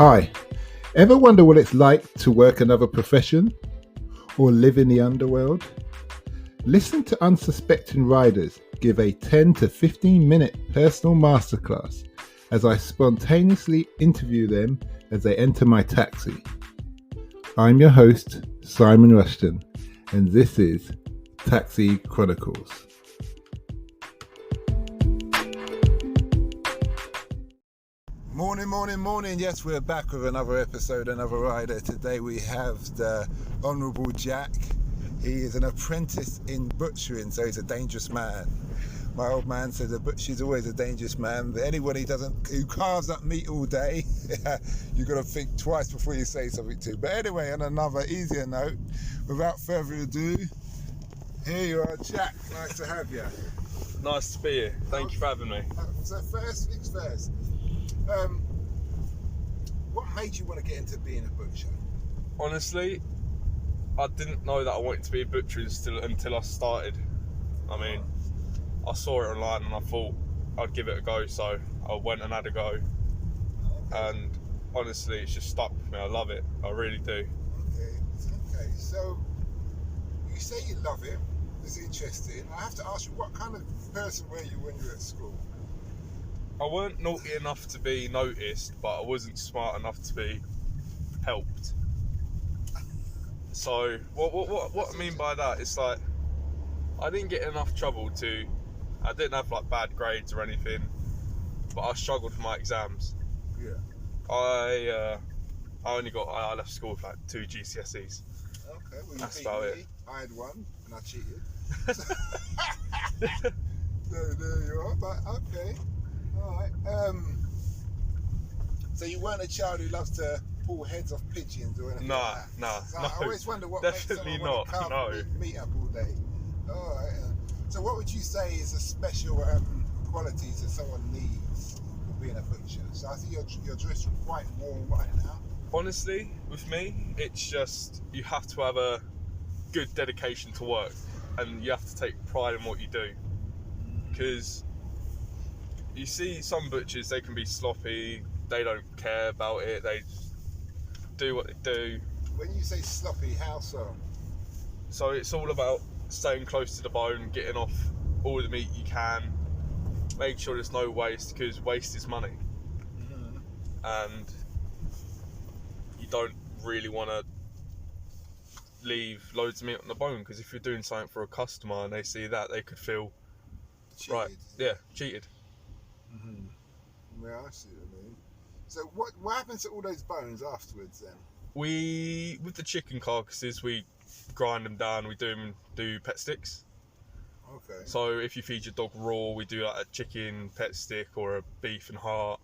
Hi, ever wonder what it's like to work another profession or live in the underworld? Listen to unsuspecting riders give a 10 to 15 minute personal masterclass as I spontaneously interview them as they enter my taxi. I'm your host, Simon Rushton, and this is Taxi Chronicles. Morning. Yes, we're back with another episode, another rider. Today we have the Honourable Jack. He is an apprentice in butchering, so he's a dangerous man. My old man said the butcher's always a dangerous man. But anyone who carves up meat all day, you've got to think twice before you say something to. But anyway, on another easier note, without further ado, here you are, Jack. Nice to have you. Nice to be here. Thank you for having me. So first things first. What made you want to get into being a butcher? Honestly, I didn't know that I wanted to be a butcher until I started. I mean, I saw it online and I thought I'd give it a go, so I went and had a go. And honestly, it's just stuck with me. I love it. I really do. Okay. So you say you love it. It's interesting. I have to ask you, what kind of person were you when you were at school? I weren't naughty enough to be noticed, but I wasn't smart enough to be helped. So what I mean by that, it's like I didn't get enough trouble I didn't have like bad grades or anything, but I struggled for my exams. Yeah. I left school with like 2 GCSEs. Okay, well, that's about it. I had 1 and I cheated. There you are, but okay. Alright, so you weren't a child who loves to pull heads off pigeons or anything like that? No. I always wonder what definitely makes someone want to carve meat up all day. Alright, so what would you say is a special qualities that someone needs for being a butcher? So I see you're dressed quite warm right now. Honestly, with me, it's just you have to have a good dedication to work and you have to take pride in what you do, because you see some butchers, they can be sloppy, they don't care about it, they do what they do. When you say sloppy, how so? So it's all about staying close to the bone, getting off all the meat you can, making sure there's no waste, because waste is money. Mm-hmm. And you don't really want to leave loads of meat on the bone, because if you're doing something for a customer and they see that, they could feel cheated. Mm-hmm. Yeah, I see what I mean. So what happens to all those bones afterwards then? With the chicken carcasses, we grind them down, we do pet sticks. Okay. So if you feed your dog raw, we do like a chicken pet stick or a beef and heart.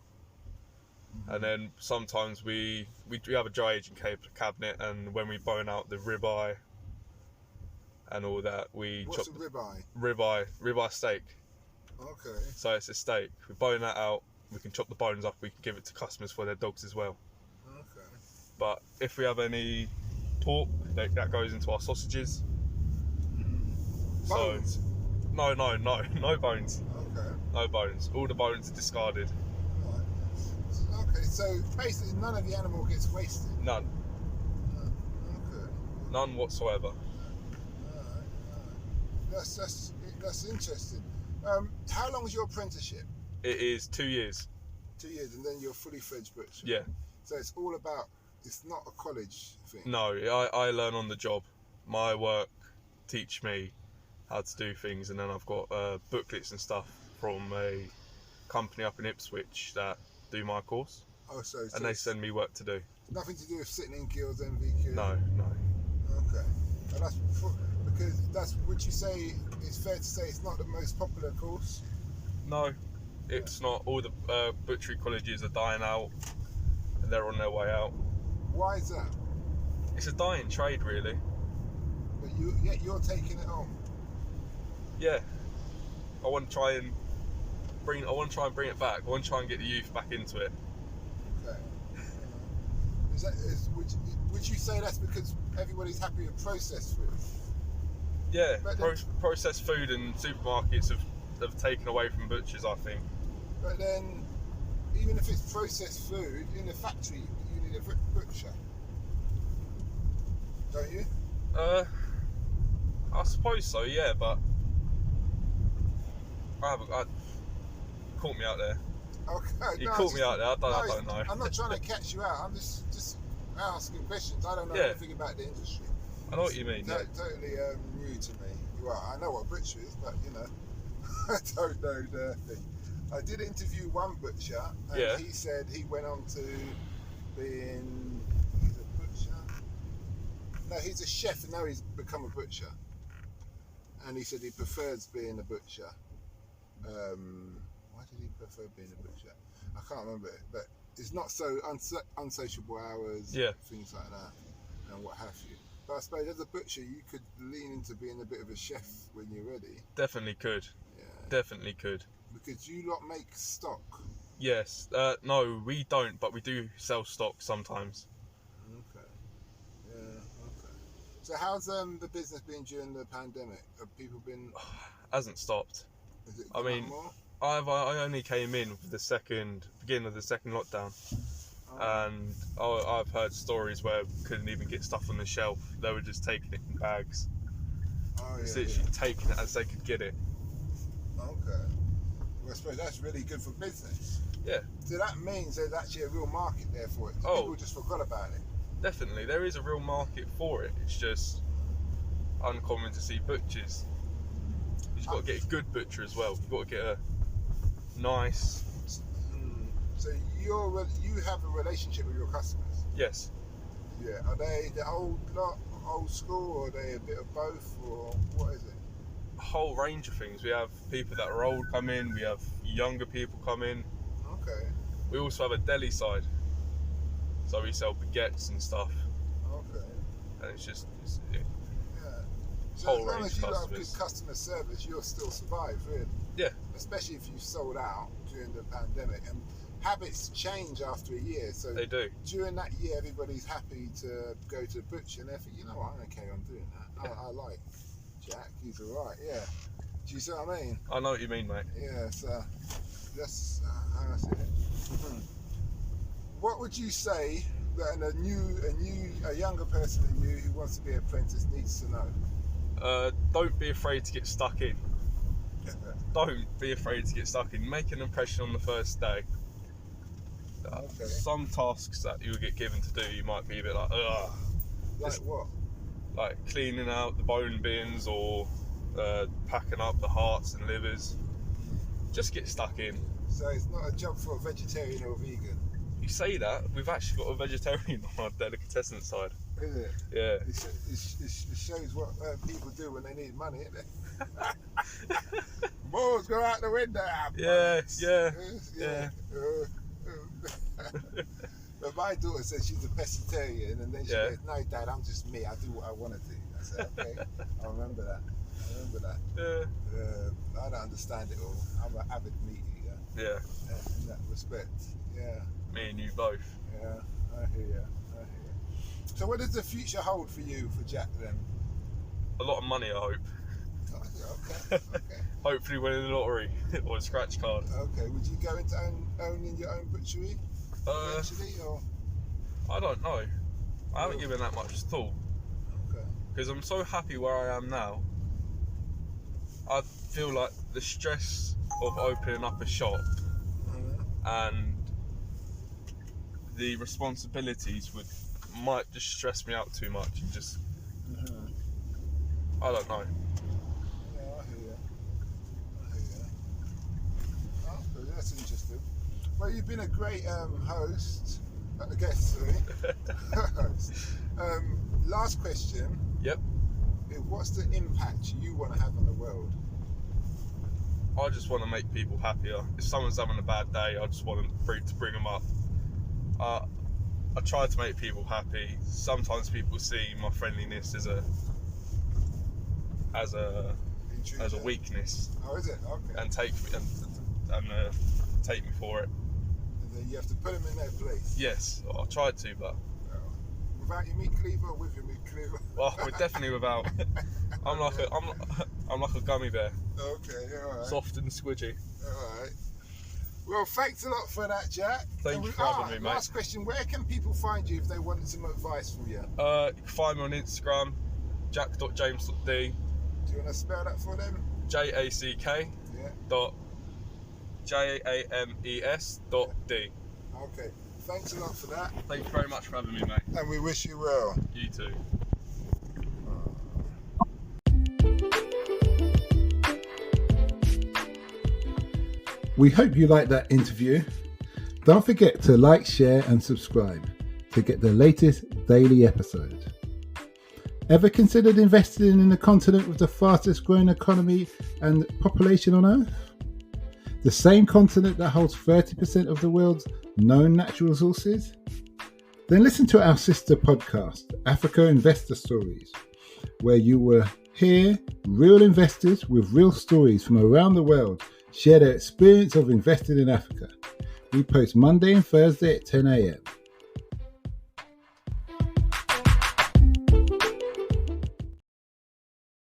Mm-hmm. And then sometimes we have a dry aging cabinet, and when we bone out the ribeye and all that, What's a ribeye? Ribeye steak. Okay. So it's a steak. We bone that out, we can chop the bones up, we can give it to customers for their dogs as well. Okay. But if we have any pork, that goes into our sausages. Bones? So, no bones. Okay. No bones. All the bones are discarded. Right. Okay, so basically none of the animal gets wasted? None. Okay. None whatsoever. Alright. That's interesting. How long was your apprenticeship? It is 2 years. 2 years, and then you're fully fledged butcher. Yeah. So it's all about. It's not a college thing. No, I learn on the job. My work teach me how to do things, and then I've got booklets and stuff from a company up in Ipswich that do my course. Oh, so and they send me work to do. Nothing to do with sitting in guilds, MVQ. No. Okay, and would you say it's fair to say it's not the most popular course? No, it's not. All the butchery colleges are dying out, and they're on their way out. Why is that? It's a dying trade, really. But you're taking it on. Yeah, I want to try and bring it back. I want to try and get the youth back into it. Okay. Would you say that's because everybody's happy with processed food? Yeah, processed food and supermarkets have taken away from butchers, I think. But then, even if it's processed food in a factory, need a butcher? Don't you? I suppose so, yeah, but you caught me out there. Okay. You caught me out there. I don't know. I'm not trying to catch you out. I'm just asking questions. I don't know anything about the industry. I know what you mean. Totally new to me. Well, I know what a butcher is, but you know, I don't know the thing. I did interview one butcher, and he said he went on to being. He's a butcher. No, he's a chef, and now he's become a butcher. And he said he prefers being a butcher. Why did he prefer being a butcher? I can't remember it, but it's not so unsociable hours, things like that, and what have you. But I suppose as a butcher, you could lean into being a bit of a chef when you're ready. Definitely could. Yeah. Definitely could. Because you lot make stock. Yes. No, we don't, but we do sell stock sometimes. Okay. Yeah. Okay. So how's the business been during the pandemic? Have people been? Hasn't stopped. Is it I mean, more? I only came in with the beginning of the second lockdown, and I've heard stories where we couldn't even get stuff on the shelf. They were just taking it in bags. It's literally taking it as they could get it. Okay. Well, I suppose that's really good for business. Yeah. So that means there's actually a real market there for it. People just forgot about it. Definitely, there is a real market for it. It's just uncommon to see butchers. You've got to get a good butcher as well. You've got to get a nice. So you have a relationship with your customers? Yes. Yeah. Are they the old school, or are they a bit of both, or what is it? A whole range of things. We have people that are old come in. We have younger people come in. Okay. We also have a deli side, so we sell baguettes and stuff. Okay. And it's so as long as you have good customer service, you'll still survive, really. Yeah. Especially if you sold out during the pandemic. And habits change after a year. So they do. During that year, everybody's happy to go to the butcher, and they think, you know what, I'm going to carry on doing that. I like Jack. He's all right. Yeah. Do you see what I mean? I know what you mean, mate. Yeah. So that's how I see it. What would you say that a younger person than you who wants to be an apprentice needs to know? Don't be afraid to get stuck in. Don't be afraid to get stuck in. Make an impression on the first day. Okay. Some tasks that you'll get given to do, you might be a bit like, ugh. Like what? Like cleaning out the bone bins or packing up the hearts and livers. Just get stuck in. So it's not a job for a vegetarian or a vegan? You say that, we've actually got a vegetarian on our delicatessen side. Is it? Yeah. It shows what people do when they need money, isn't it? Balls go out the window. Yeah. But my daughter says she's a pescatarian, and then she goes, "No, Dad, I'm just me. I do what I want to do." I said, "Okay, I remember that. Yeah. I don't understand it all. I'm an avid meat eater. Yeah. In that respect, yeah. Me and you both. Yeah, I hear you. So what does the future hold for you, for Jack, then? A lot of money, I hope. Okay. Hopefully winning the lottery or a scratch card. Okay, would you go into owning your own butchery eventually, or? I don't know. I haven't given that much thought. Okay. Because I'm so happy where I am now. I feel like the stress of opening up a shop and the responsibilities might just stress me out too much and just I don't know. Yeah, I hear you. Oh, that's interesting. Well, you've been a great host. Guest, sorry. Host. Last question. Yep. What's the impact you want to have on the world? I just want to make people happier. If someone's having a bad day, I just want to bring them up. I try to make people happy. Sometimes people see my friendliness as a weakness. Oh, is it? Okay. And take me for it. And then you have to put them in their place. Yes, I tried to, but without your meat cleaver or with your meat cleaver? Well, we're definitely without. I'm like a gummy bear. Okay, all right. Soft and squidgy. All right. Well, thanks a lot for that, Jack. Thank you for having me, mate. Last question, where can people find you if they wanted some advice from you? You can find me on Instagram, jack.james.d. Do you want to spell that for them? JACK. Yeah. JAMES.D. Okay. Thanks a lot for that. Thank you very much for having me, mate. And we wish you well. You too. We hope you liked that interview. Don't forget to like, share and subscribe to get the latest daily episode. Ever considered investing in the continent with the fastest growing economy and population on Earth? The same continent that holds 30% of the world's known natural resources? Then listen to our sister podcast, Africa Investor Stories, where you will hear real investors with real stories from around the world share their experience of investing in Africa. We post Monday and Thursday at 10 a.m.